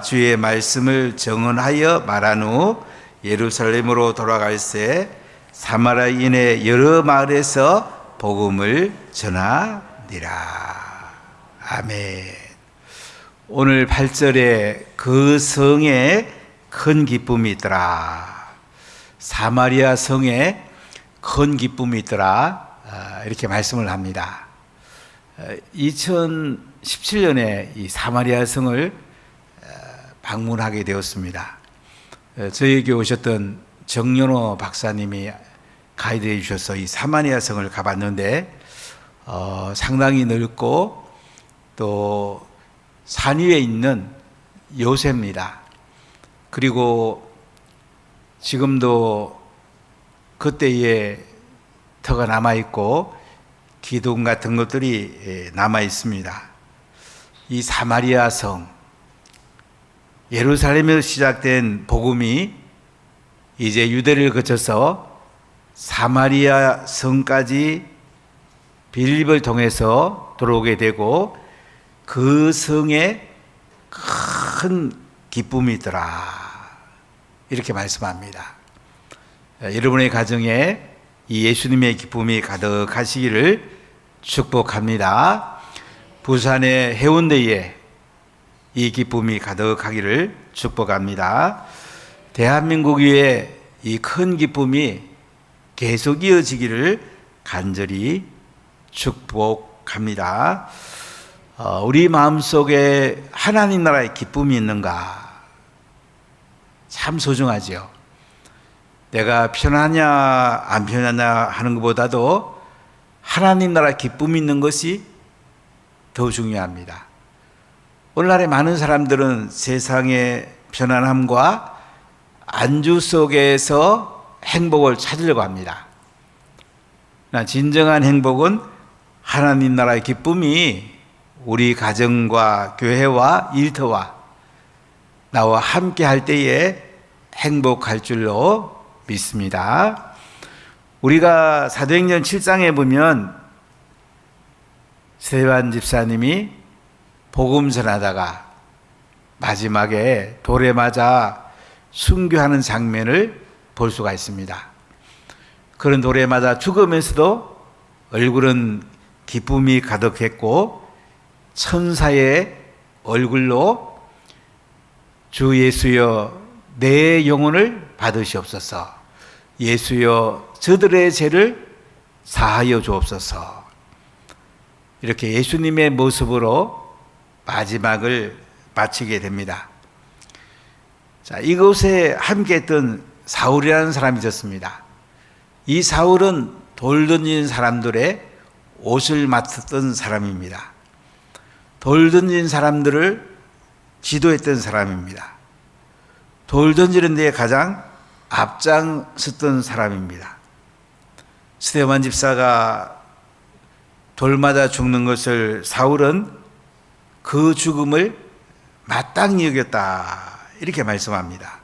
주의 말씀을 정언하여 말한 후 예루살렘으로 돌아갈새 사마리아인의 여러 마을에서 복음을 전하니라. 아멘. 오늘 8절에 그 성에 큰 기쁨이 있더라. 사마리아 성에 큰 기쁨이 있더라. 이렇게 말씀을 합니다. 2017년에 이 사마리아 성을 방문하게 되었습니다. 저에게 오셨던 정연호 박사님이 가이드해 주셔서 이 사마리아 성을 가봤는데 상당히 넓고 또 산 위에 있는 요새입니다. 그리고 지금도 그때의 터가 남아있고 기둥 같은 것들이 남아있습니다. 이 사마리아 성, 예루살렘에서 시작된 복음이 이제 유대를 거쳐서 사마리아 성까지 빌립을 통해서 들어오게 되고 그 성에 큰 기쁨이 있더라. 이렇게 말씀합니다. 여러분의 가정에 이 예수님의 기쁨이 가득하시기를 축복합니다. 부산의 해운대에 이 기쁨이 가득하기를 축복합니다. 대한민국 위에 이 큰 기쁨이 계속 이어지기를 간절히 축복합니다. 우리 마음속에 하나님 나라의 기쁨이 있는가? 참 소중하죠. 내가 편하냐 안 편하냐 하는 것보다도 하나님 나라 기쁨이 있는 것이 더 중요합니다. 오늘날의 많은 사람들은 세상의 편안함과 안주 속에서 행복을 찾으려고 합니다. 진정한 행복은 하나님 나라의 기쁨이 우리 가정과 교회와 일터와 나와 함께 할 때에 행복할 줄로 믿습니다. 우리가 사도행전 7장에 보면 스데반 집사님이 복음 전하다가 마지막에 돌에 맞아 순교하는 장면을 볼 수가 있습니다. 그런 돌에 맞아 죽으면서도 얼굴은 기쁨이 가득했고 천사의 얼굴로 주 예수여 내 영혼을 받으시옵소서, 예수여 저들의 죄를 사하여 주옵소서, 이렇게 예수님의 모습으로 마지막을 마치게 됩니다. 자, 이곳에 함께 했던 사울이라는 사람이 있었습니다. 이 사울은 돌 던진 사람들의 옷을 맡았던 사람입니다. 돌 던진 사람들을 지도했던 사람입니다. 돌 던지는 데에 가장 앞장섰던 사람입니다. 스데반 집사가 돌 맞아 죽는 것을 사울은 그 죽음을 마땅히 여겼다, 이렇게 말씀합니다.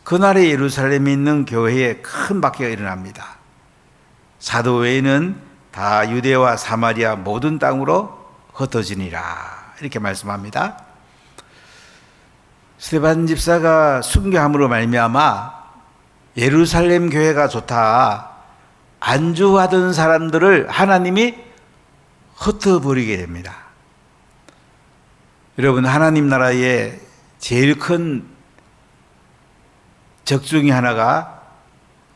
그날에 예루살렘에 있는 교회에 큰 박해가 일어납니다. 사도회는 다 유대와 사마리아 모든 땅으로 흩어지니라, 이렇게 말씀합니다. 스데반 집사가 순교함으로 말미암아 예루살렘 교회가 좋다, 안주하던 사람들을 하나님이 흩어버리게 됩니다. 여러분, 하나님 나라의 제일 큰 적 중에 하나가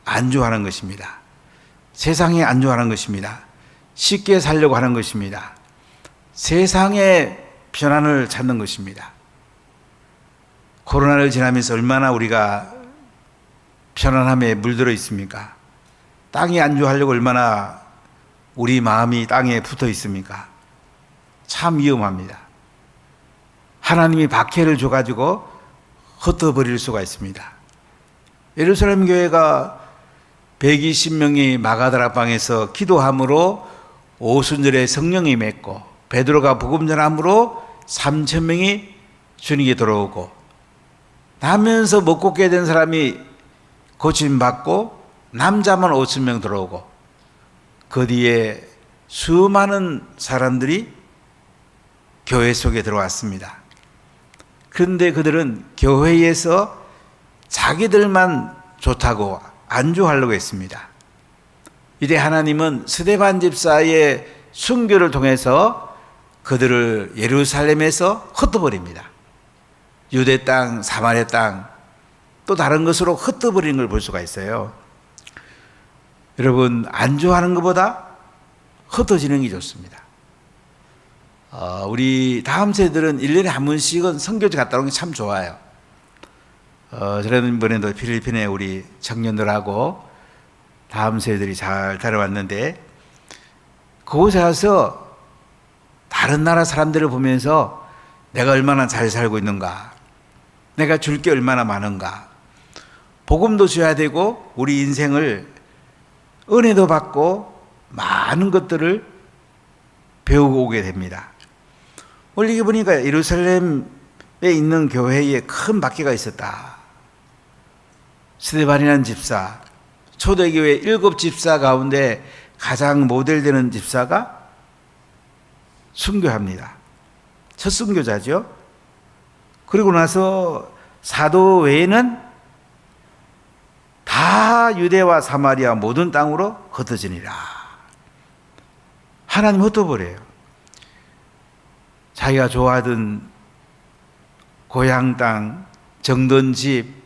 안주하는 것입니다. 세상에 안주하는 것입니다. 쉽게 살려고 하는 것입니다. 세상의 편안을 찾는 것입니다. 코로나를 지나면서 얼마나 우리가 편안함에 물들어 있습니까? 땅에 안주하려고 얼마나 우리 마음이 땅에 붙어 있습니까? 참 위험합니다. 하나님이 박해를 줘가지고 흩어버릴 수가 있습니다. 예루살렘 교회가 120명이 마가다락방에서 기도함으로 오순절에 성령이 맺고 베드로가 복음 전함으로 3,000명이 주님께 들어오고 나면서 먹고 깨 된 사람이 고침받고 남자만 5,000명 들어오고 그 뒤에 수많은 사람들이 교회 속에 들어왔습니다. 그런데 그들은 교회에서 자기들만 좋다고 안주하려고 했습니다. 이때 하나님은 스데반 집사의 순교를 통해서 그들을 예루살렘에서 흩어버립니다. 유대 땅, 사마리아 땅, 또 다른 것으로 흩어버리는 걸 볼 수가 있어요. 여러분, 안주하는 것보다 흩어지는 게 좋습니다. 우리 다음 세대들은 1년에 한 번씩은 선교지 갔다 오는 게 참 좋아요. 지난번에도 필리핀에 우리 청년들하고 다음 세대들이 잘 다녀왔는데, 그곳에 가서 다른 나라 사람들을 보면서 내가 얼마나 잘 살고 있는가, 내가 줄 게 얼마나 많은가, 복음도 줘야 되고 우리 인생을 은혜도 받고 많은 것들을 배우고 오게 됩니다. 원래 이게 보니까 예루살렘에 있는 교회에 큰 박해가 있었다. 스데반이라는 집사, 초대교회 7 집사 가운데 가장 모델되는 집사가 순교합니다. 첫 순교자죠. 그리고 나서 사도 외에는 다 유대와 사마리아 모든 땅으로 흩어지니라. 하나님 흩어버려요. 자기가 좋아하던 고향 땅, 정든 집,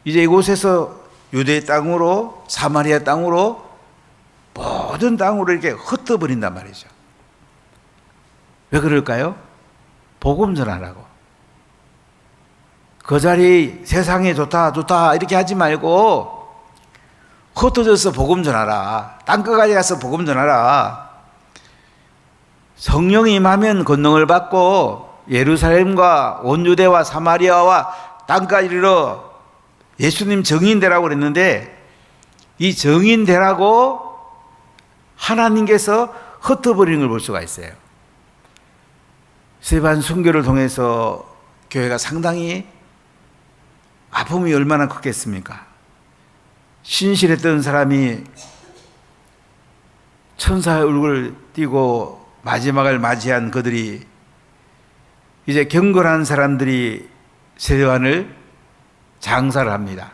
이제 이곳에서 유대 땅으로, 사마리아 땅으로, 모든 땅으로 이렇게 흩어버린단 말이죠. 왜 그럴까요? 복음 전하라고. 그 자리 세상에 좋다 좋다 이렇게 하지 말고 흩어져서 복음 전하라. 땅끝까지 가서 복음 전하라. 성령이 임하면 권능을 받고 예루살렘과 온 유대와 사마리아와 땅까지 이르러 예수님 증인 되라고 그랬는데, 이 증인 되라고 하나님께서 흩어버리는 걸 볼 수가 있어요. 스데반 순교를 통해서 교회가 상당히 아픔이 얼마나 컸겠습니까? 신실했던 사람이 천사의 얼굴을 띠고 마지막을 맞이한 그들이, 이제 경건한 사람들이 스데반을 장사를 합니다.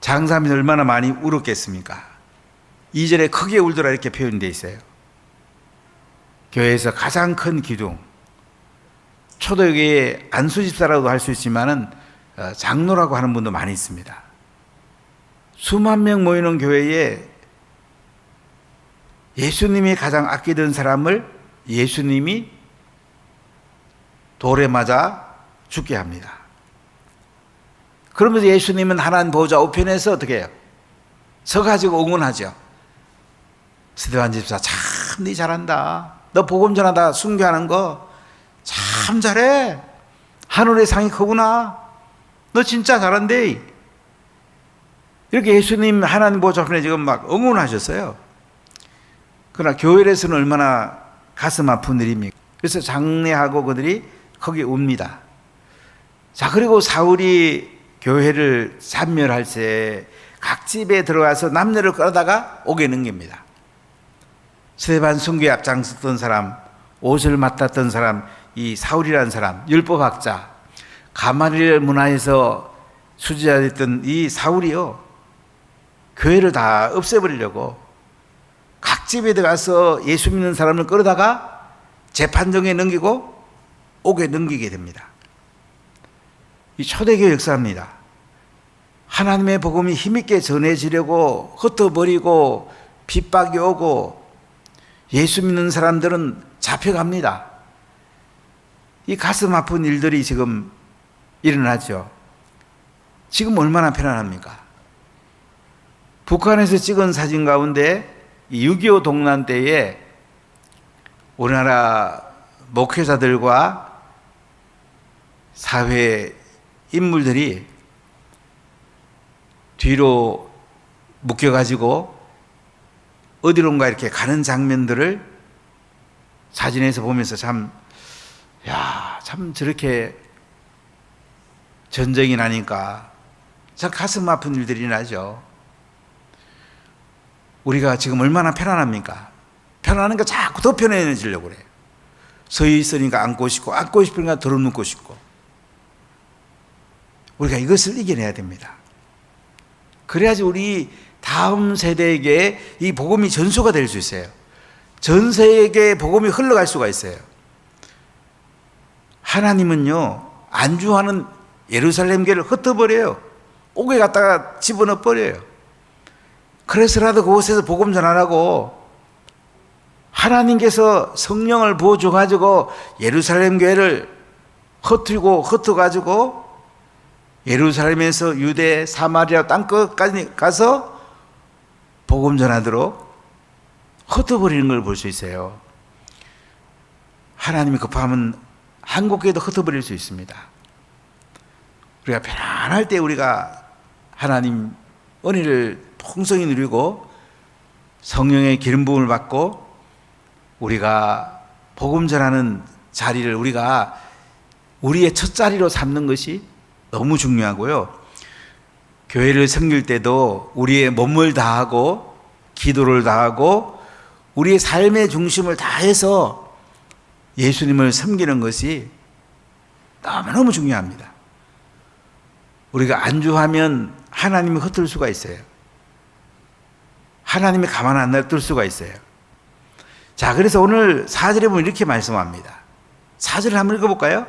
장사하면서 얼마나 많이 울었겠습니까? 2절에 크게 울더라 이렇게 표현되어 있어요. 교회에서 가장 큰 기둥, 초대교회의 안수집사라고도 할 수 있지만은 장로라고 하는 분도 많이 있습니다. 수만 명 모이는 교회에 예수님이 가장 아끼던 사람을 예수님이 돌에 맞아 죽게 합니다. 그러면서 예수님은 하나님 보좌 우편에서 어떻게 해요? 서가지고 응원하죠. 스데반 집사, 참 네 잘한다. 너 복음 전하다 순교하는 거 참 잘해. 하늘의 상이 크구나. 너 진짜 잘한대. 이렇게 예수님 하나님 보좌 우편에 지금 막 응원하셨어요. 그러나 교회에서는 얼마나 가슴 아픈 일입니까? 그래서 장례하고 그들이 거기 옵니다. 자, 그리고 사울이 교회를 참멸할 때 각 집에 들어가서 남녀를 끌어다가 옥에 넘깁니다. 스데반 순교에 앞장섰던 사람, 옷을 맡았던 사람, 이 사울이라는 사람, 율법학자, 가말리엘 문화에서 수지자됐던 이 사울이요, 교회를 다 없애버리려고 각 집에 들어가서 예수 믿는 사람을 끌어다가 재판정에 넘기고 옥에 넘기게 됩니다. 이 초대교회 역사입니다. 하나님의 복음이 힘있게 전해지려고 흩어버리고 핍박이 오고 예수 믿는 사람들은 잡혀갑니다. 이 가슴 아픈 일들이 지금 일어나죠. 지금 얼마나 편안합니까? 북한에서 찍은 사진 가운데 6.25 동란 때에 우리나라 목회자들과 사회 인물들이 뒤로 묶여가지고 어디론가 이렇게 가는 장면들을 사진에서 보면서 참 저렇게 전쟁이 나니까 참 가슴 아픈 일들이 나죠. 우리가 지금 얼마나 편안합니까? 편안한 거 자꾸 더 편해지려고 그래요. 서 있으니까 앉고 싶고, 앉고 싶으니까 들어눕고 싶고. 우리가 이것을 이겨내야 됩니다. 그래야지 우리 다음 세대에게 이 복음이 전수가 될 수 있어요. 전 세계에 복음이 흘러갈 수가 있어요. 하나님은요, 안주하는 예루살렘 교회를 흩어버려요. 옥에 갖다가 집어넣어 버려요. 그래서라도 그곳에서 복음 전하라고 하나님께서 성령을 부어줘가지고 예루살렘 교회를 흩어가지고 예루살렘에서 유대, 사마리아 땅끝까지 가서 복음 전하도록 흩어버리는 걸 볼 수 있어요. 하나님이 급하면 한국교회도 흩어버릴 수 있습니다. 우리가 편안할 때 우리가 하나님 은혜를 풍성히 누리고 성령의 기름 부음을 받고 우리가 복음 전하는 자리를 우리가 우리의 첫 자리로 삼는 것이 너무 중요하고요. 교회를 섬길 때도 우리의 몸을 다하고 기도를 다하고 우리의 삶의 중심을 다해서 예수님을 섬기는 것이 너무너무 중요합니다. 우리가 안주하면 하나님이 흩을 수가 있어요. 하나님이 가만 안 놔둘 수가 있어요. 자, 그래서 오늘 4절에 보면 이렇게 말씀합니다. 4절을 한번 읽어볼까요?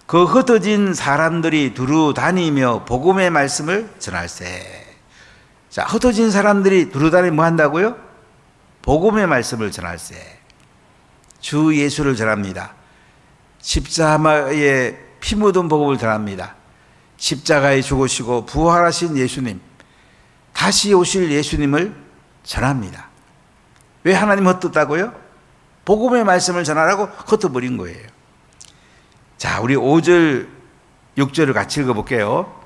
그 흩어진 사람들이 두루 다니며 복음의 말씀을 전할세. 자, 흩어진 사람들이 두루 다니며 뭐 한다고요? 복음의 말씀을 전할세. 주 예수를 전합니다. 십자가에 피 묻은 복음을 전합니다. 십자가에 죽으시고 부활하신 예수님, 다시 오실 예수님을 전합니다. 왜 하나님 흩었다고요? 복음의 말씀을 전하라고 흩어버린 거예요. 자, 우리 5절, 6절을 같이 읽어볼게요.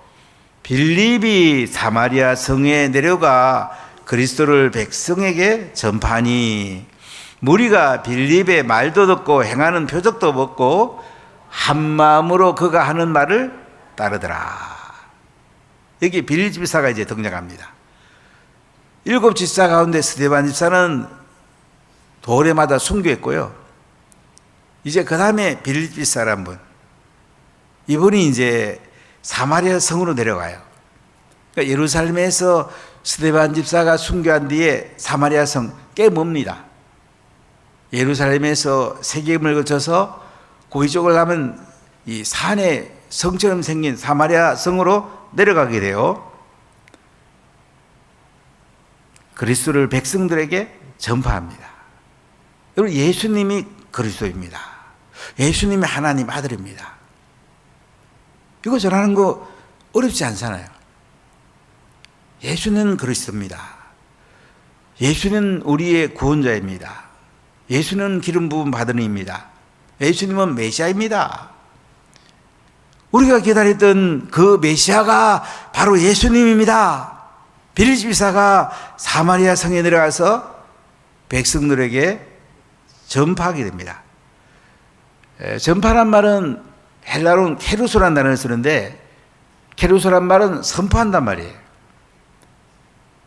빌립이 사마리아 성에 내려가 그리스도를 백성에게 전파하니 무리가 빌립의 말도 듣고 행하는 표적도 먹고 한 마음으로 그가 하는 말을 따르더라. 여기 빌립 집사가 이제 등장합니다. 7 집사 가운데 스데반 집사는 도래마다 순교했고요. 이제 그 다음에 빌립 집사란 분, 이분이 이제 사마리아 성으로 내려가요. 그러니까 예루살렘에서 스데반 집사가 순교한 뒤에 사마리아 성 깨멉니다. 예루살렘에서 세겜을 거쳐서 고위 쪽을 가면 이 산에 성처럼 생긴 사마리아 성으로 내려가게 돼요. 그리스도를 백성들에게 전파합니다. 여러분, 예수님이 그리스도입니다. 예수님이 하나님 아들입니다. 이거 전하는 거 어렵지 않잖아요. 예수는 그리스도입니다. 예수는 우리의 구원자입니다. 예수는 기름 부음 받은 이입니다. 예수님은 메시아입니다. 우리가 기다렸던 그 메시아가 바로 예수님입니다. 빌립 집사가 사마리아 성에 내려가서 백성들에게 전파하게 됩니다. 전파란 말은 헬라어로는 케루소라는 단어를 쓰는데, 케루소란 말은 선포한단 말이에요.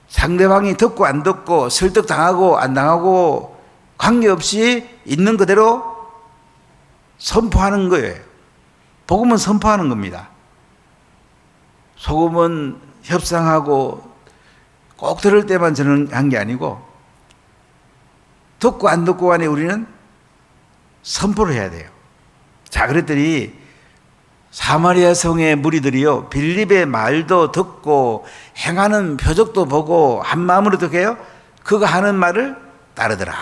상대방이 듣고 안 듣고 설득당하고 안 당하고 관계없이 있는 그대로 선포하는 거예요. 복음은 선포하는 겁니다. 복음은 협상하고 꼭 들을 때만 전한 게 아니고 듣고 안 듣고 간에 우리는 선포를 해야 돼요. 자, 그랬더니 사마리아 성의 무리들이요, 빌립의 말도 듣고 행하는 표적도 보고 한 마음으로 어떻게 해요? 그가 하는 말을 따르더라.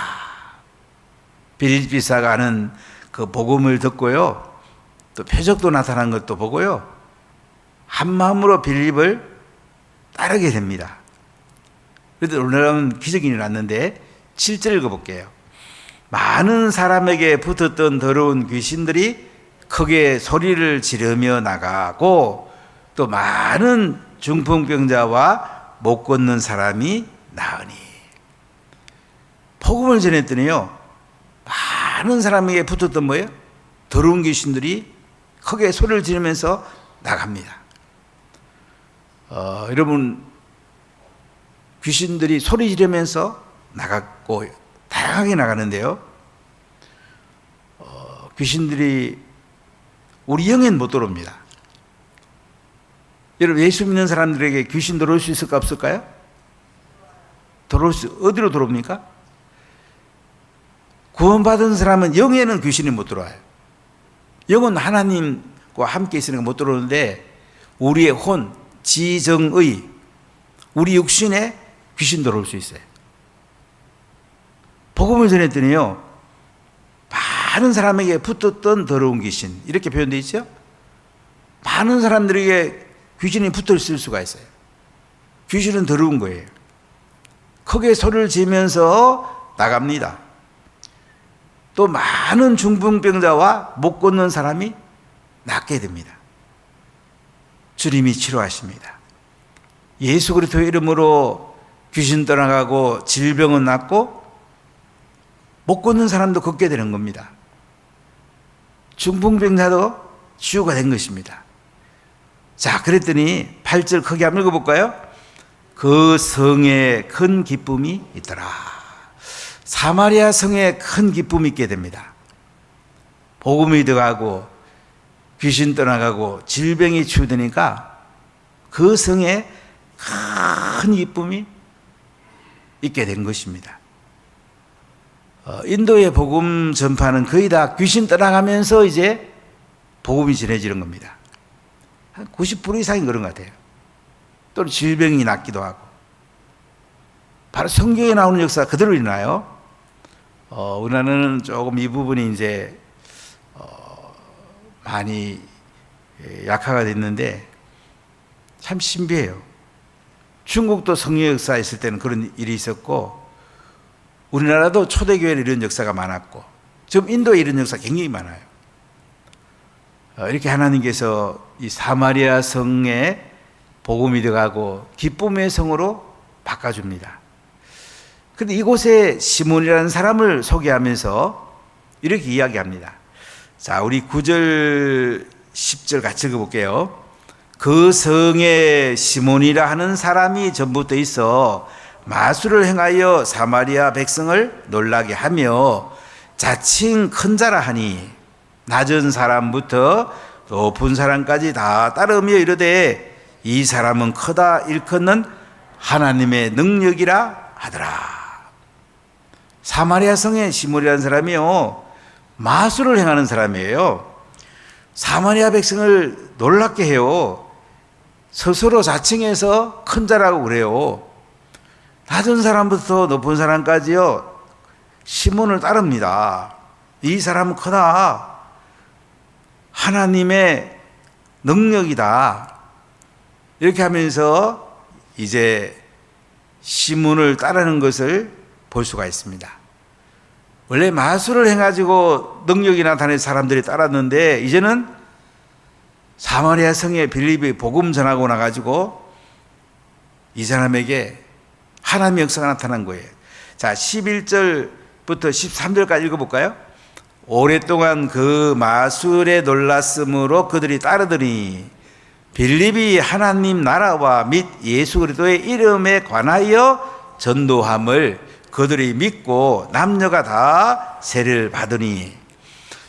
빌립 집사가 하는 그 복음을 듣고요, 또 표적도 나타난 것도 보고요, 한 마음으로 빌립을 따르게 됩니다. 그래도 놀라운 기적이 일어났는데 7절 읽어볼게요. 많은 사람에게 붙었던 더러운 귀신들이 크게 소리를 지르며 나가고 또 많은 중풍병자와 못 걷는 사람이 나으니. 복음을 전했더니요, 많은 사람에게 붙었던 뭐예요? 더러운 귀신들이 크게 소리를 지르면서 나갑니다. 여러분, 귀신들이 소리 지르면서 나갔고 다양하게 나가는데요, 귀신들이 우리 영엔 못 들어옵니다. 여러분, 예수 믿는 사람들에게 귀신 들어올 수 있을까 없을까요? 어디로 들어옵니까? 구원받은 사람은 영에는 귀신이 못 들어와요. 영은 하나님과 함께 있으니까 못 들어오는데, 우리의 혼, 지정의, 우리 육신에 귀신 들어올 수 있어요. 복음을 전했더니요, 많은 사람에게 붙었던 더러운 귀신, 이렇게 표현되어 있죠? 많은 사람들에게 귀신이 붙어 있을 수가 있어요. 귀신은 더러운 거예요. 크게 소리를 지면서 나갑니다. 또 많은 중풍병자와 못 걷는 사람이 낫게 됩니다. 주님이 치료하십니다. 예수 그리스도의 이름으로 귀신 떠나가고 질병은 낫고 못 걷는 사람도 걷게 되는 겁니다. 중풍병자도 치유가 된 것입니다. 자, 그랬더니 8절 크게 한번 읽어볼까요? 그 성에 큰 기쁨이 있더라. 사마리아 성에 큰 기쁨이 있게 됩니다. 복음이 들어가고 귀신 떠나가고 질병이 치유되니까 그 성에 큰 기쁨이 있게 된 것입니다. 인도의 복음 전파는 거의 다 귀신 떠나가면서 이제 복음이 전해지는 겁니다. 한 90% 이상이 그런 것 같아요. 또는 질병이 낫기도 하고. 바로 성경에 나오는 역사가 그대로 일어나요. 우리나라는 조금 이 부분이 이제 많이 약화가 됐는데 참 신비해요. 중국도 성령 역사 있을 때는 그런 일이 있었고, 우리나라도 초대교회에 이런 역사가 많았고, 지금 인도에 이런 역사가 굉장히 많아요. 이렇게 하나님께서 이 사마리아 성에 복음이 들어가고 기쁨의 성으로 바꿔줍니다. 그런데 이곳에 시몬이라는 사람을 소개하면서 이렇게 이야기합니다. 자, 우리 9절 10절 같이 읽어볼게요. 그 성에 시몬이라 하는 사람이 전부터 있어 마술을 행하여 사마리아 백성을 놀라게 하며 자칭 큰 자라 하니 낮은 사람부터 높은 사람까지 다 따르며 이르되 이 사람은 크다 일컫는 하나님의 능력이라 하더라. 사마리아 성에 시몬이라는 사람이요, 마술을 행하는 사람이에요. 사마리아 백성을 놀랍게 해요. 스스로 자칭해서 큰 자라고 그래요. 낮은 사람부터 높은 사람까지요, 시몬을 따릅니다. 이 사람은 크다, 하나님의 능력이다, 이렇게 하면서 이제 시몬을 따르는 것을 볼 수가 있습니다. 원래 마술을 해가지고 능력이 나타낸 사람들이 따랐는데, 이제는 사마리아 성에 빌립이 복음 전하고 나가지고 이 사람에게 하나님의 역사가 나타난 거예요. 자, 11절부터 13절까지 읽어볼까요? 오랫동안 그 마술에 놀랐으므로 그들이 따르더니 빌립이 하나님 나라와 및 예수 그리스도의 이름에 관하여 전도함을 그들이 믿고 남녀가 다 세례를 받으니,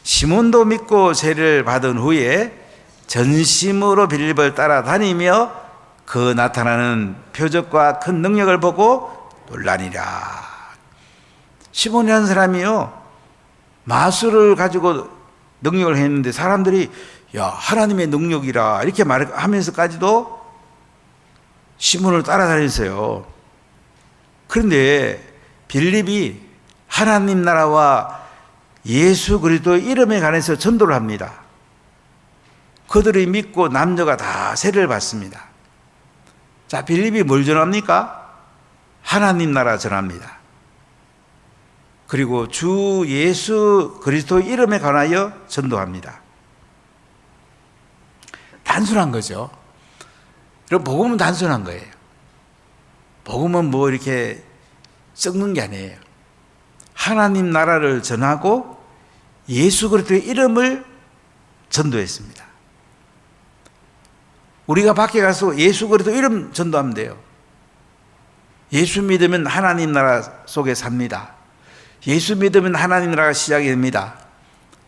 시몬도 믿고 세례를 받은 후에 전심으로 빌립을 따라다니며 그 나타나는 표적과 큰 능력을 보고 놀라니라. 시몬이라는 사람이요, 마술을 가지고 능력을 했는데 사람들이 야, 하나님의 능력이라 이렇게 말하면서까지도 시몬을 따라다녔어요. 그런데 빌립이 하나님 나라와 예수 그리스도의 이름에 관해서 전도를 합니다. 그들이 믿고 남녀가 다 세례를 받습니다. 자, 빌립이 뭘 전합니까? 하나님 나라 전합니다. 그리고 주 예수 그리스도의 이름에 관하여 전도합니다. 단순한 거죠. 그럼 복음은 단순한 거예요. 복음은 뭐 이렇게 썩는 게 아니에요. 하나님 나라를 전하고 예수 그리스도의 이름을 전도했습니다. 우리가 밖에 가서 예수 그리스도 이름 전도하면 돼요. 예수 믿으면 하나님 나라 속에 삽니다. 예수 믿으면 하나님 나라가 시작이 됩니다.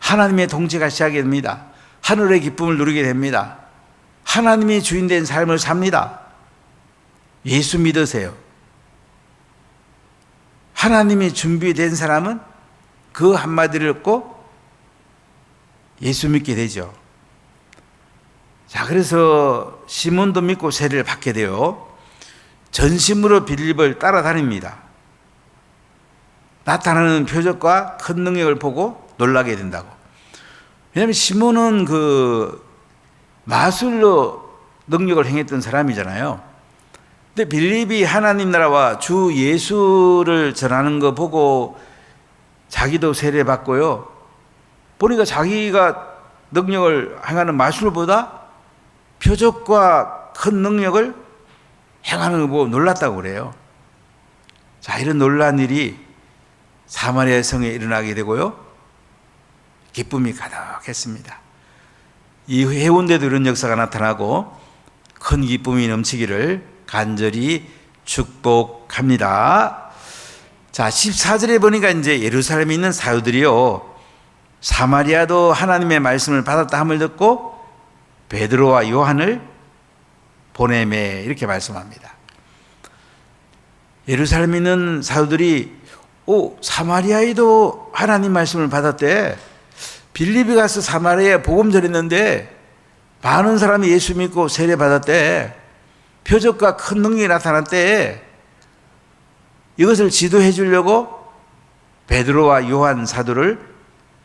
하나님의 통치가 시작이 됩니다. 하늘의 기쁨을 누리게 됩니다. 하나님이 주인된 삶을 삽니다. 예수 믿으세요. 하나님이 준비된 사람은 그 한마디를 듣고 예수 믿게 되죠. 자, 그래서 시몬도 믿고 세례를 받게 돼요. 전심으로 빌립을 따라다닙니다. 나타나는 표적과 큰 능력을 보고 놀라게 된다고. 왜냐하면 시몬은 그 마술로 능력을 행했던 사람이잖아요. 근데 빌립이 하나님 나라와 주 예수를 전하는 거 보고 자기도 세례받고요. 보니까 자기가 능력을 행하는 마술보다 표적과 큰 능력을 행하는 거 보고 놀랐다고 그래요. 자, 이런 놀란 일이 사마리아 성에 일어나게 되고요. 기쁨이 가득했습니다. 이 해운대도 이런 역사가 나타나고 큰 기쁨이 넘치기를 간절히 축복합니다. 자, 14절에 보니까 이제 예루살렘에 있는 사도들이요, 사마리아도 하나님의 말씀을 받았다 함을 듣고 베드로와 요한을 보내매, 이렇게 말씀합니다. 예루살렘에 있는 사도들이 사마리아에도 하나님 말씀을 받았대. 빌립이 가서 사마리아에 복음 전했는데 많은 사람이 예수 믿고 세례 받았대. 표적과 큰 능력이 나타났대. 이것을 지도해 주려고 베드로와 요한 사도를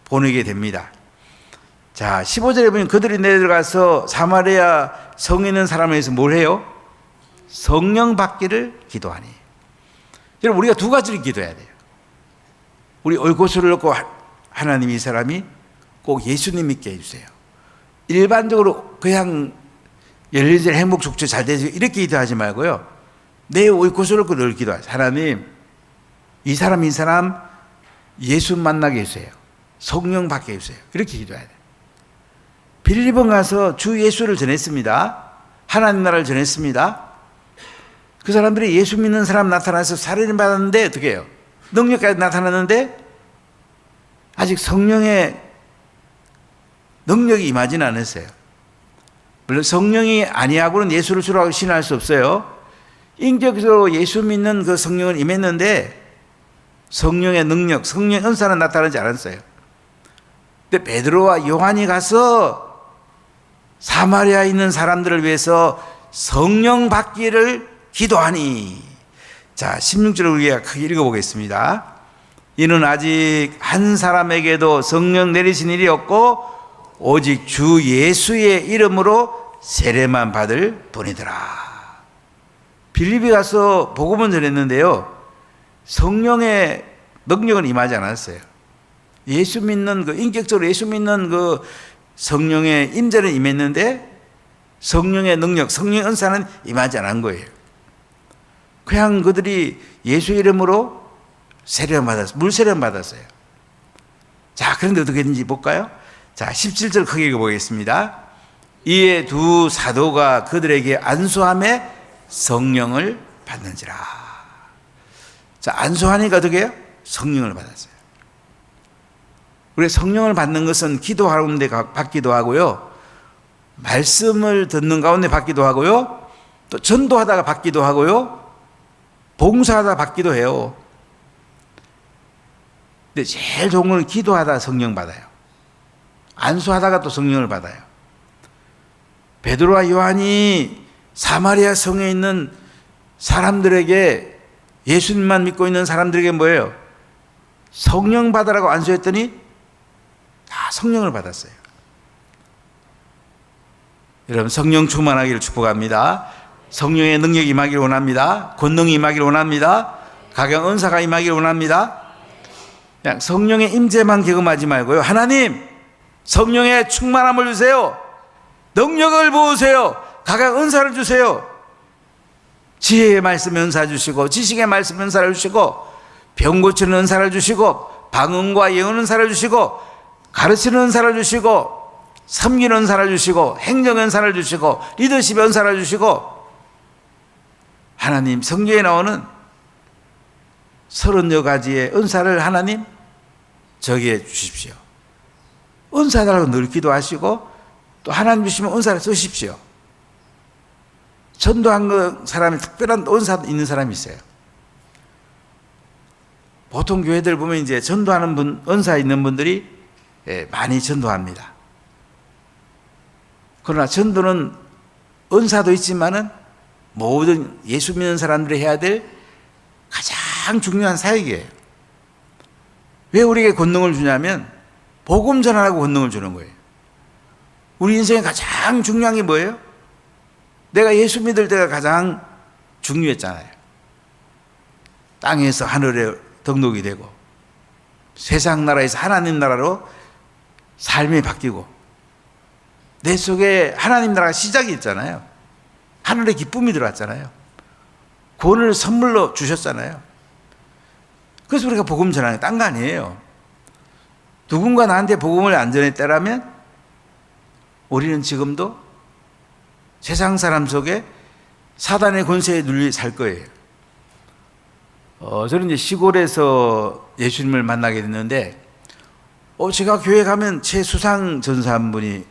보내게 됩니다. 자, 15절에 보면 그들이 내려가서 사마리아 성에 있는 사람을 위해서 뭘 해요? 성령 받기를 기도하니. 여러분, 우리가 두 가지를 기도해야 돼요. 우리 얼굴을 놓고 하나님, 이 사람이 꼭 예수님 믿게 해주세요. 일반적으로 그냥 열린절 행복 축제 잘 되지 이렇게 기도하지 말고요. 내 얼굴을 놓고 늘 기도하세요. 하나님, 이 사람 예수 만나게 해주세요. 성령 받게 해주세요. 이렇게 기도해야 돼요. 빌립은 가서 주 예수를 전했습니다. 하나님 나라를 전했습니다. 그 사람들이 예수 믿는 사람 나타나서 살인을 받았는데 어떻게 해요? 능력까지 나타났는데 아직 성령의 능력이 임하지는 않았어요. 물론 성령이 아니하고는 예수를 주라고 신할 수 없어요. 인격적으로 예수 믿는 그 성령은 임했는데 성령의 능력, 성령의 은사는 나타나지 않았어요. 근데 베드로와 요한이 가서 사마리아에 있는 사람들을 위해서 성령 받기를 기도하니. 자, 16절을 우리가 크게 읽어보겠습니다. 이는 아직 한 사람에게도 성령 내리신 일이 없고 오직 주 예수의 이름으로 세례만 받을 뿐이더라. 빌립이 가서 복음은 전했는데요, 성령의 능력은 임하지 않았어요. 예수 믿는 인격적으로 예수 믿는 성령의 임재는 임했는데 성령의 능력, 성령의 은사는 임하지 않은 거예요. 그냥 그들이 예수 이름으로 세례를 받았어요. 물세례를 받았어요. 자, 그런데 어떻게 된지 볼까요? 자, 17절 크게 읽어보겠습니다. 이에 두 사도가 그들에게 안수함에 성령을 받는지라. 자, 안수하니까 어떻게 해요? 성령을 받았어요. 우리 성령을 받는 것은 기도하는데 받기도 하고요, 말씀을 듣는 가운데 받기도 하고요, 또 전도하다가 받기도 하고요, 봉사하다 받기도 해요. 근데 제일 좋은 건 기도하다 성령 받아요. 안수하다가 또 성령을 받아요. 베드로와 요한이 사마리아 성에 있는 사람들에게, 예수님만 믿고 있는 사람들에게 뭐예요? 성령 받으라고 안수했더니 다 성령을 받았어요. 여러분, 성령 충만하기를 축복합니다. 성령의 능력이 임하기를 원합니다. 권능이 임하기를 원합니다. 각양 은사가 임하기를 원합니다. 그냥 성령의 임재만 경험하지 말고요, 하나님 성령의 충만함을 주세요. 능력을 부으세요. 각양 은사를 주세요. 지혜의 말씀 은사 주시고, 지식의 말씀 은사를 주시고, 병 고치는 은사를 주시고, 방언과 예언 은사를 주시고, 가르치는 은사를 주시고, 섬기는 은사를 주시고, 행정 은사를 주시고, 리더십 은사를 주시고, 하나님 성경에 나오는 30여 가지의 은사를 하나님 저기에 주십시오. 은사달라고 늘 기도하시고 또 하나님 주시면 은사를 쓰십시오. 전도한 사람이 특별한 은사 있는 사람이 있어요. 보통 교회들 보면 이제 전도하는 분, 은사 있는 분들이 많이 전도합니다. 그러나 전도는 은사도 있지만은 모든 예수 믿는 사람들이 해야 될 가장 중요한 사역이에요. 왜 우리에게 권능을 주냐면 복음 전하라고 권능을 주는 거예요. 우리 인생에 가장 중요한 게 뭐예요? 내가 예수 믿을 때가 가장 중요했잖아요. 땅에서 하늘에 등록이 되고 세상 나라에서 하나님 나라로 삶이 바뀌고 내 속에 하나님 나라가 시작이 있잖아요. 하늘의 기쁨이 들어왔잖아요. 구원을 선물로 주셨잖아요. 그래서 우리가 복음 전하는 게 딴 거 아니에요. 누군가 나한테 복음을 안 전했다라면 우리는 지금도 세상 사람 속에 사단의 권세에 눌려 살 거예요. 저는 이제 시골에서 예수님을 만나게 됐는데, 제가 교회 가면 제 수상 전사 한 분이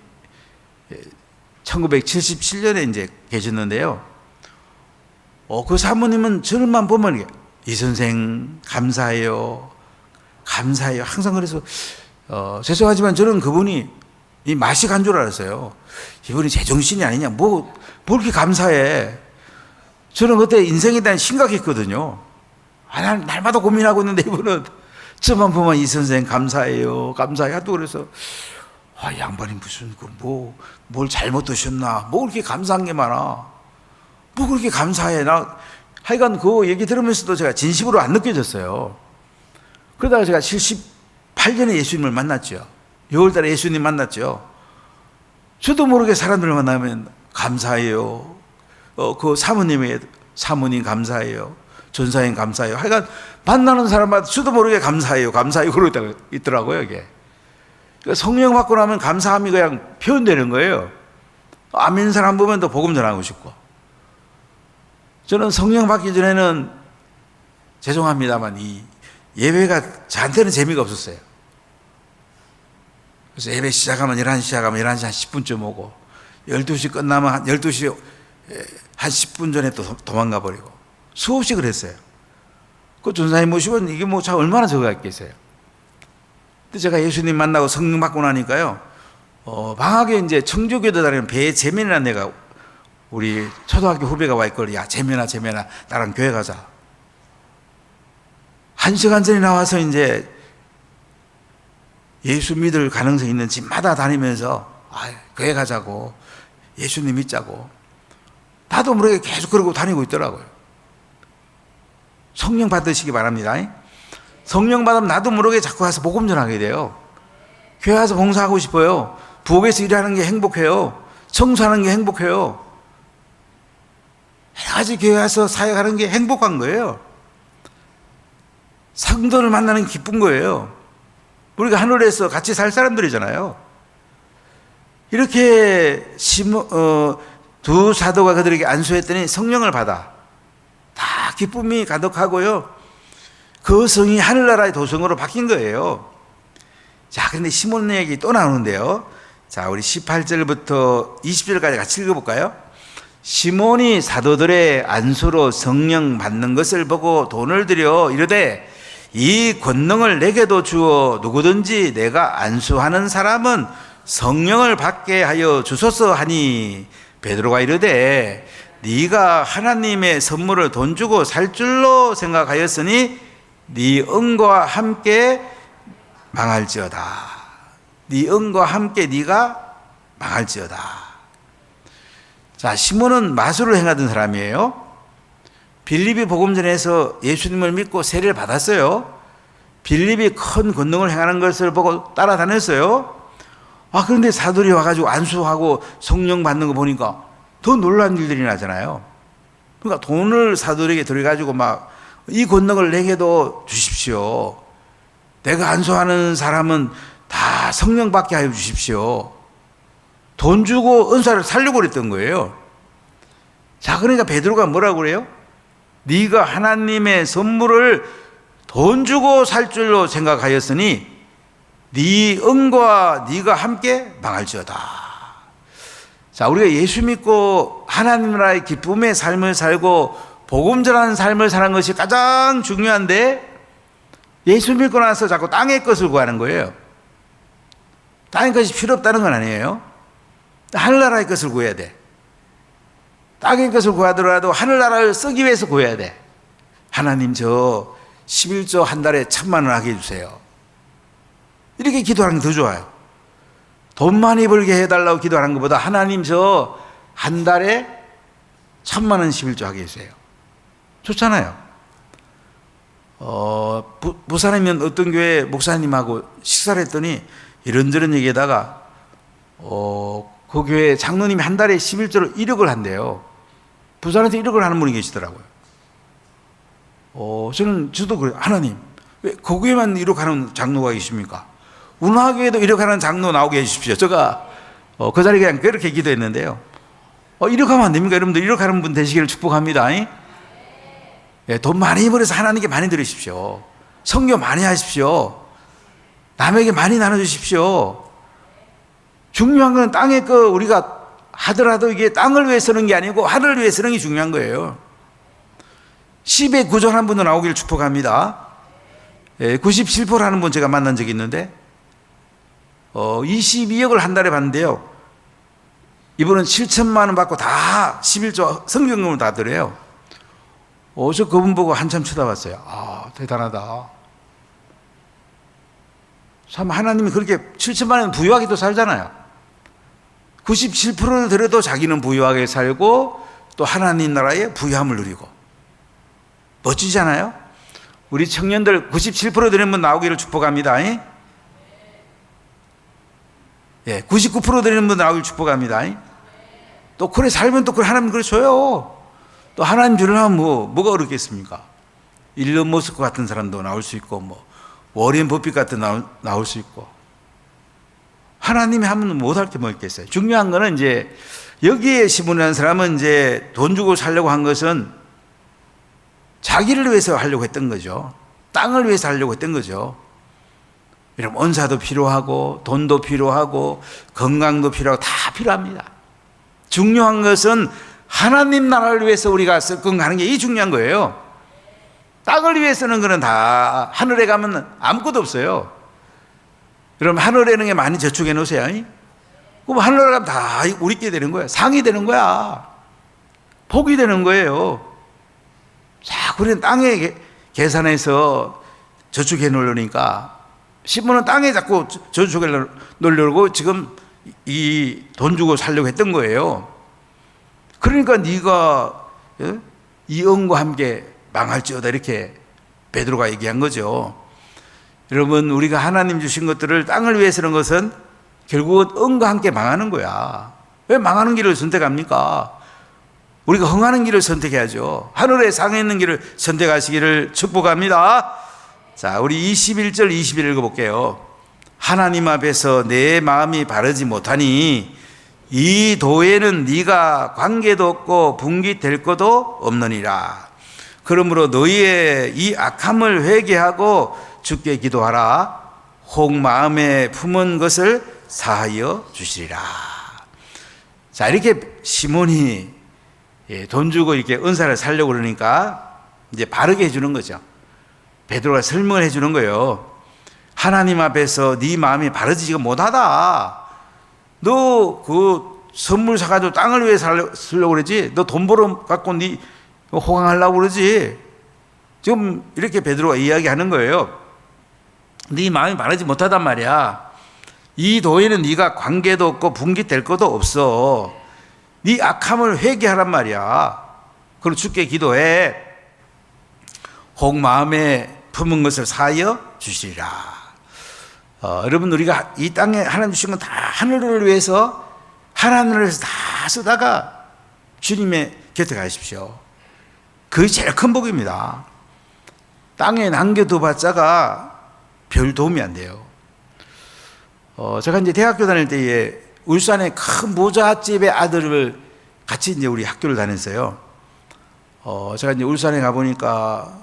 1977년에 이제 계셨는데요. 그 사모님은 저를만 보면 이 선생 감사해요. 감사해요. 항상 그래서 죄송하지만 저는 그분이 이 맛이 간 줄 알았어요. 이분이 제정신이 아니냐. 뭐 이렇게 감사해. 저는 그때 인생에 대한 심각했거든요. 날마다 고민하고 있는데 이분은 저만 보면 이 선생 감사해요. 감사해. 하도 그래서 양반이 무슨 뭘 잘못 드셨나. 뭐 그렇게 감사한 게 많아. 뭐 그렇게 감사해. 하여간 그 얘기 들으면서도 제가 진심으로 안 느껴졌어요. 그러다가 제가 78년에 예수님을 만났죠. 6월달에 예수님 만났죠. 저도 모르게 사람들을 만나면 감사해요. 그 사모님 감사해요. 전사님 감사해요. 하여간 만나는 사람마다 저도 모르게 감사해요. 감사해요. 그러고 있더라고요, 이게. 그러니까 성령 받고 나면 감사함이 그냥 표현되는 거예요. 안 믿는 사람 보면 더 복음 전하고 싶고. 저는 성령 받기 전에는 죄송합니다만 이 예배가 저한테는 재미가 없었어요. 그래서 예배 시작하면 11시 시작하면 11시 한 10분쯤 오고 12시 끝나면 한 12시 한 10분 전에 또 도망가 버리고 수없이 그랬어요. 그 전사님 모시면 이게 참 얼마나 적어 있겠어요. 근데 제가 예수님 만나고 성령 받고 나니까요. 방학에 이제 청주교도 다니는 배재민이라는 애가 우리 초등학교 후배가 와 있거든요. 야, 재민아, 나랑 교회 가자. 1시간 전에 나와서 이제 예수 믿을 가능성이 있는 집마다 다니면서 교회 가자고, 예수님 믿자고. 나도 모르게 계속 그러고 다니고 있더라고요. 성령 받으시기 바랍니다. 성령 받으면 나도 모르게 자꾸 가서 복음 전하게 돼요. 교회 가서 봉사하고 싶어요. 부엌에서 일하는 게 행복해요. 청소하는 게 행복해요. 여러 가지 교회 가서 사역하는 게 행복한 거예요. 성도를 만나는 게 기쁜 거예요. 우리가 하늘에서 같이 살 사람들이잖아요. 이렇게 두 사도가 그들에게 안수했더니 성령을 받아. 다 기쁨이 가득하고요. 그 성이 하늘나라의 도성으로 바뀐 거예요. 자, 그런데 시몬 얘기 또 나오는데요. 자, 우리 18절부터 20절까지 같이 읽어볼까요? 시몬이 사도들의 안수로 성령 받는 것을 보고 돈을 들여 이르되 이 권능을 내게도 주어 누구든지 내가 안수하는 사람은 성령을 받게 하여 주소서 하니 베드로가 이르되 네가 하나님의 선물을 돈 주고 살 줄로 생각하였으니 네 은과 함께 망할지어다. 네 은과 함께 네가 망할지어다. 자, 시몬은 마술을 행하던 사람이에요. 빌립이 복음 전해서 예수님을 믿고 세례를 받았어요. 빌립이 큰 권능을 행하는 것을 보고 따라다녔어요. 그런데 사도들이 와가지고 안수하고 성령 받는 거 보니까 더 놀라운 일들이 나잖아요. 그러니까 돈을 사도들에게 들여가지고 막 이 권능을 내게도 주십시오. 내가 안수하는 사람은 다 성령 받게 하여 주십시오. 돈 주고 은사를 살려고 그랬던 거예요. 자, 그러니까 베드로가 뭐라고 그래요? 네가 하나님의 선물을 돈 주고 살 줄로 생각하였으니 네 은과 네가 함께 망할지어다. 자, 우리가 예수 믿고 하나님 나라의 기쁨의 삶을 살고 복음 전하는 삶을 사는 것이 가장 중요한데, 예수 믿고 나서 자꾸 땅의 것을 구하는 거예요. 땅의 것이 필요 없다는 건 아니에요. 하늘나라의 것을 구해야 돼. 땅의 것을 구하더라도 하늘나라를 쓰기 위해서 구해야 돼. 하나님, 저 11조 한 달에 1,000만 원 하게 해주세요. 이렇게 기도하는 게 더 좋아요. 돈 많이 벌게 해달라고 기도하는 것보다 하나님, 저 한 달에 1,000만 원 11조 하게 해주세요. 좋잖아요. 부산이면 어떤 교회 목사님하고 식사를 했더니 이런저런 얘기에다가 그 교회 장로님이 한 달에 11조를 1억을 한대요. 부산에서 1억을 하는 분이 계시더라고요. 저도 그래요. 하나님, 왜 그 교회만 1억 하는 장로가 계십니까? 운하교회도 1억 하는 장로 나오게 해주십시오. 제가 그 자리에 그냥 그렇게 기도했는데요. 1억 하면 안 됩니까? 여러분들 1억 하는 분 되시기를 축복합니다. 예, 돈 많이 벌어서 하나님께 많이 드리십시오. 선교 많이 하십시오. 남에게 많이 나눠주십시오. 중요한 건 땅의 거 우리가 하더라도 이게 땅을 위해 쓰는 게 아니고 하늘을 위해 쓰는 게 중요한 거예요. 10에 구전한 분도 나오기를 축복합니다. 97%라는 분 제가 만난 적이 있는데 22억을 한 달에 받는데요. 이분은 7천만 원 받고 다 11조 성경금을 다 드려요. 저 그분 보고 한참 쳐다봤어요. 아, 대단하다. 참, 하나님이 그렇게 7천만 원 부유하게도 살잖아요. 97%를 들여도 자기는 부유하게 살고 또 하나님 나라의 부유함을 누리고. 멋지잖아요? 우리 청년들 97% 드리는 분 나오기를 축복합니다. 예, 99% 드리는 분 나오기를 축복합니다. 또 그래 살면 또 그래 하나님 그래 줘요. 또 하나님 주려면 뭐가 어렵겠습니까? 일론 머스크 같은 사람도 나올 수 있고, 워렌 버핏 같은 나올 수 있고. 하나님이 하면 못할 게 뭐 있겠어요. 중요한 거는 이제 여기에 시몬이라는 사람은 이제 돈 주고 살려고 한 것은 자기를 위해서 하려고 했던 거죠. 땅을 위해서 하려고 했던 거죠. 여러분, 언사도 필요하고 돈도 필요하고 건강도 필요하고 다 필요합니다. 중요한 것은 하나님 나라를 위해서 우리가 썩건 하는 게 이 중요한 거예요. 땅을 위해서는 그는 다 하늘에 가면 아무것도 없어요. 여러분, 하늘에 있는 게 많이 저축해 놓으세요. 그럼 하늘에 가면 다 우리께 되는 거야. 상이 되는 거야. 복이 되는 거예요. 자꾸 우리는 땅에 계산해서 저축해 놓으려니까 시몬은 땅에 자꾸 저축해 놓으려고 지금 이 돈 주고 살려고 했던 거예요. 그러니까 네가 이 은과 함께 망할지어다 이렇게 베드로가 얘기한 거죠. 여러분, 우리가 하나님 주신 것들을 땅을 위해 쓰는 것은 결국은 은과 함께 망하는 거야. 왜 망하는 길을 선택합니까? 우리가 흥하는 길을 선택해야죠. 하늘에 상에 있는 길을 선택하시기를 축복합니다. 자, 우리 21절 21절 읽어볼게요. 하나님 앞에서 내 마음이 바르지 못하니 이 도에는 네가 관계도 없고 분깃될 것도 없느니라. 그러므로 너희의 이 악함을 회개하고 주께 기도하라. 혹 마음에 품은 것을 사하여 주시리라. 자, 이렇게 시몬이 돈 주고 이렇게 은사를 살려고 그러니까 이제 바르게 해주는 거죠. 베드로가 설명을 해주는 거예요. 하나님 앞에서 네 마음이 바르지가 못하다. 너 그 선물 사가지고 땅을 위해 쓰려고 그러지. 너 돈 벌어 갖고 네 호강하려고 그러지. 지금 이렇게 베드로가 이야기하는 거예요. 네 마음이 바르지 못하단 말이야. 이 도에는 네가 관계도 없고 분깃될 것도 없어. 네 악함을 회개하란 말이야. 그럼 주께 기도해. 혹 마음에 품은 것을 사하여 주시리라. 여러분, 우리가 이 땅에 하나님 주신 건 다 하늘을 위해서 하나님을 위해서 다 쓰다가 주님의 곁에 가십시오. 그게 제일 큰 복입니다. 땅에 남겨둬봤자가 별 도움이 안 돼요. 제가 이제 대학교 다닐 때에 울산의 큰 모자집의 아들을 같이 이제 우리 학교를 다녔어요. 제가 이제 울산에 가보니까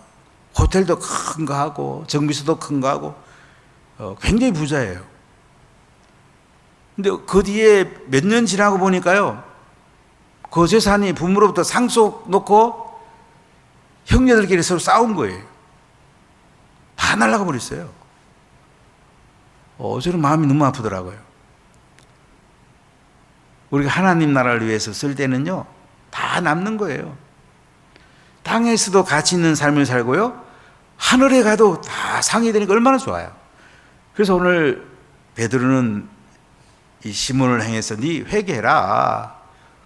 호텔도 큰 거 하고 정비소도 큰 거 하고 굉장히 부자예요. 근데 그 뒤에 몇 년 지나고 보니까요, 그 재산이 부모로부터 상속 놓고 형제들끼리 서로 싸운 거예요. 다 날아가 버렸어요. 저는 마음이 너무 아프더라고요. 우리가 하나님 나라를 위해서 쓸 때는요, 다 남는 거예요. 땅에서도 가치 있는 삶을 살고요, 하늘에 가도 다 상이 되니까 얼마나 좋아요. 그래서 오늘 베드로는 이 시몬을 향해서 네 회개해라.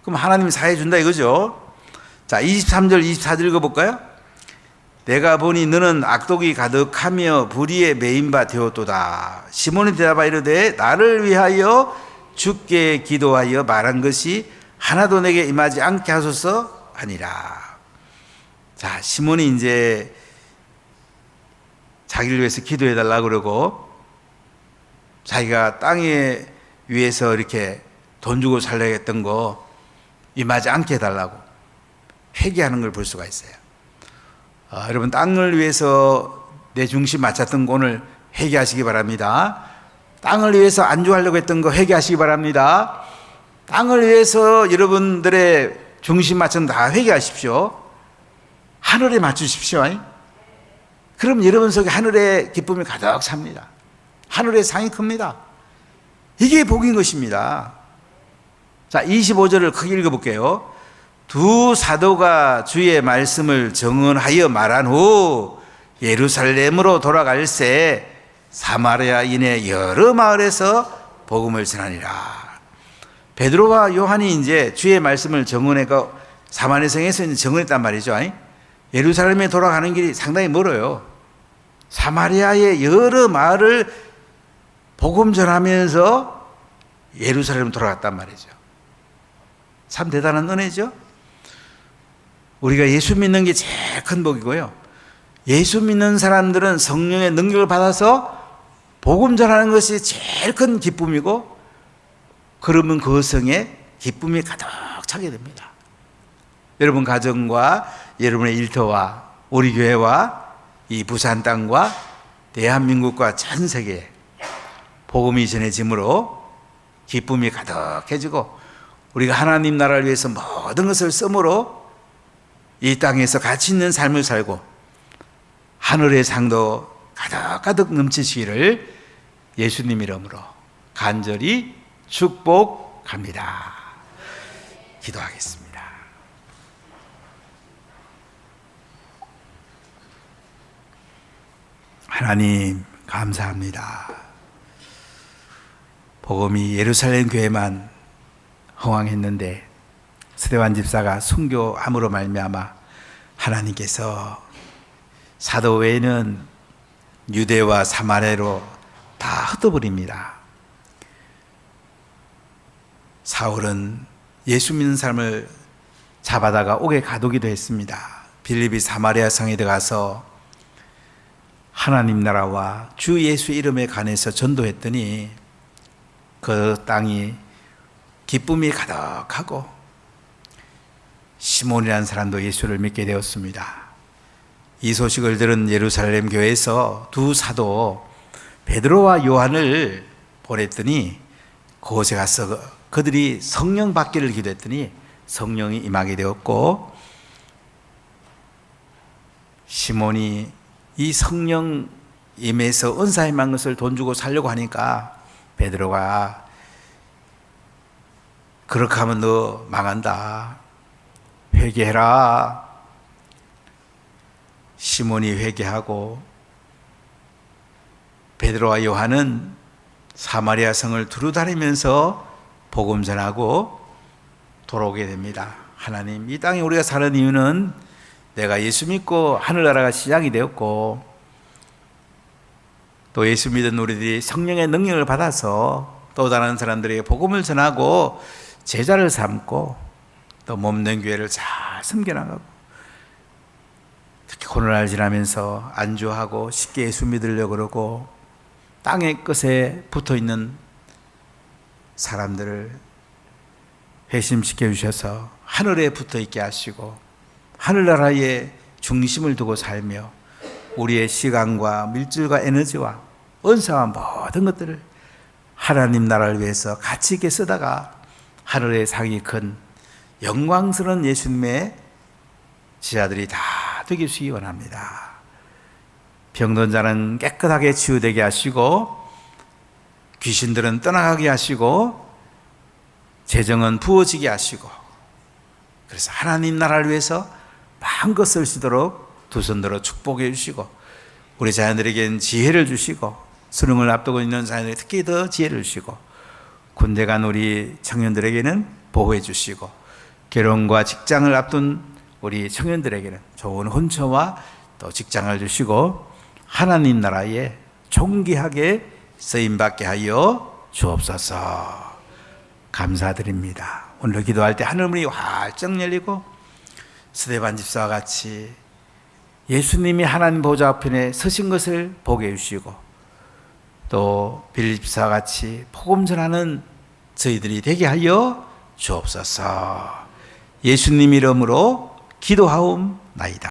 그럼 하나님이 사해 준다 이거죠. 자, 23절 24절 읽어볼까요? 내가 보니 너는 악독이 가득하며 불의에 매인 바 되었도다. 시몬이 대답하여 이르되 나를 위하여 주께 기도하여 말한 것이 하나도 내게 임하지 않게 하소서 하니라. 자, 시몬이 이제 자기를 위해서 기도해 달라고 그러고, 자기가 땅에 위해서 이렇게 돈 주고 살려했던 거 임하지 않게 해달라고 회개하는 걸 볼 수가 있어요. 여러분, 땅을 위해서 내 중심 맞췄던 거 오늘 회개하시기 바랍니다. 땅을 위해서 안주하려고 했던 거 회개하시기 바랍니다. 땅을 위해서 여러분들의 중심 맞춘 다 회개하십시오. 하늘에 맞추십시오. 그럼 여러분 속에 하늘의 기쁨이 가득 찹니다. 하늘의 상이 큽니다. 이게 복인 것입니다. 자, 25절을 크게 읽어볼게요. 두 사도가 주의 말씀을 정언하여 말한 후 예루살렘으로 돌아갈새 사마리아인의 여러 마을에서 복음을 전하니라. 베드로와 요한이 이제 주의 말씀을 정언해가 사마리아성에서 정언했단 말이죠. 예루살렘에 돌아가는 길이 상당히 멀어요. 사마리아의 여러 마을을 복음 전하면서 예루살렘 돌아갔단 말이죠. 참 대단한 은혜죠. 우리가 예수 믿는 게 제일 큰 복이고요, 예수 믿는 사람들은 성령의 능력을 받아서 복음 전하는 것이 제일 큰 기쁨이고, 그러면 그 성에 기쁨이 가득 차게 됩니다. 여러분 가정과 여러분의 일터와 우리 교회와 이 부산 땅과 대한민국과 전 세계에 복음이 전해짐으로 기쁨이 가득해지고, 우리가 하나님 나라를 위해서 모든 것을 쓰므로 이 땅에서 가치 있는 삶을 살고 하늘의 상도 가득가득 넘치시기를 예수님 이름으로 간절히 축복합니다. 기도하겠습니다. 하나님 감사합니다. 복음이 예루살렘 교회만 흥왕했는데 스데반 집사가 순교함으로 말미암아 하나님께서 사도 외에는 유대와 사마리아로 다 흩어버립니다. 사울은 예수 믿는 사람을 잡아다가 옥에 가두기도 했습니다. 빌립이 사마리아 성에 들어가서 하나님 나라와 주 예수 이름에 관해서 전도했더니 그 땅이 기쁨이 가득하고 시몬이라는 사람도 예수를 믿게 되었습니다. 이 소식을 들은 예루살렘 교회에서 두 사도 베드로와 요한을 보냈더니 그곳에 가서 그들이 성령 받기를 기도했더니 성령이 임하게 되었고, 시몬이 이 성령 임해서 은사 임한 것을 돈 주고 살려고 하니까 베드로가 그렇게 하면 너 망한다, 회개해라. 시몬이 회개하고 베드로와 요한은 사마리아 성을 두루다니면서 복음 전하고 돌아오게 됩니다. 하나님, 이 땅에 우리가 사는 이유는 내가 예수 믿고 하늘나라가 시작이 되었고, 또 예수 믿은 우리들이 성령의 능력을 받아서 또 다른 사람들에게 복음을 전하고 제자를 삼고 또 몸된 교회를 잘 섬겨나가고, 특히 코로나를 지나면서 안주하고 쉽게 예수 믿으려고 그러고 땅의 끝에 붙어있는 사람들을 회심시켜 주셔서 하늘에 붙어있게 하시고 하늘나라에 중심을 두고 살며 우리의 시간과 물질과 에너지와 은사와 모든 것들을 하나님 나라를 위해서 가치 있게 쓰다가 하늘의 상이 큰 영광스러운 예수님의 제자들이 다 되시기 원합니다. 병든 자는 깨끗하게 치유되게 하시고 귀신들은 떠나가게 하시고 재정은 부어지게 하시고 그래서 하나님 나라를 위해서 마음껏 쓸 수 있도록 두 손 들어 축복해 주시고 우리 자녀들에게는 지혜를 주시고 수능을 앞두고 있는 자녀들에게 특히 더 지혜를 주시고 군대 간 우리 청년들에게는 보호해 주시고 결혼과 직장을 앞둔 우리 청년들에게는 좋은 혼처와 또 직장을 주시고 하나님 나라에 존귀하게 쓰임받게 하여 주옵소서. 감사드립니다. 오늘 기도할 때 하늘문이 활짝 열리고 스데반 집사와 같이 예수님이 하나님 보좌 앞에 서신 것을 보게 해주시고 또 빌립 집사와 같이 복음 전하는 저희들이 되게 하여 주옵소서. 예수님 이름으로 기도하옵나이다.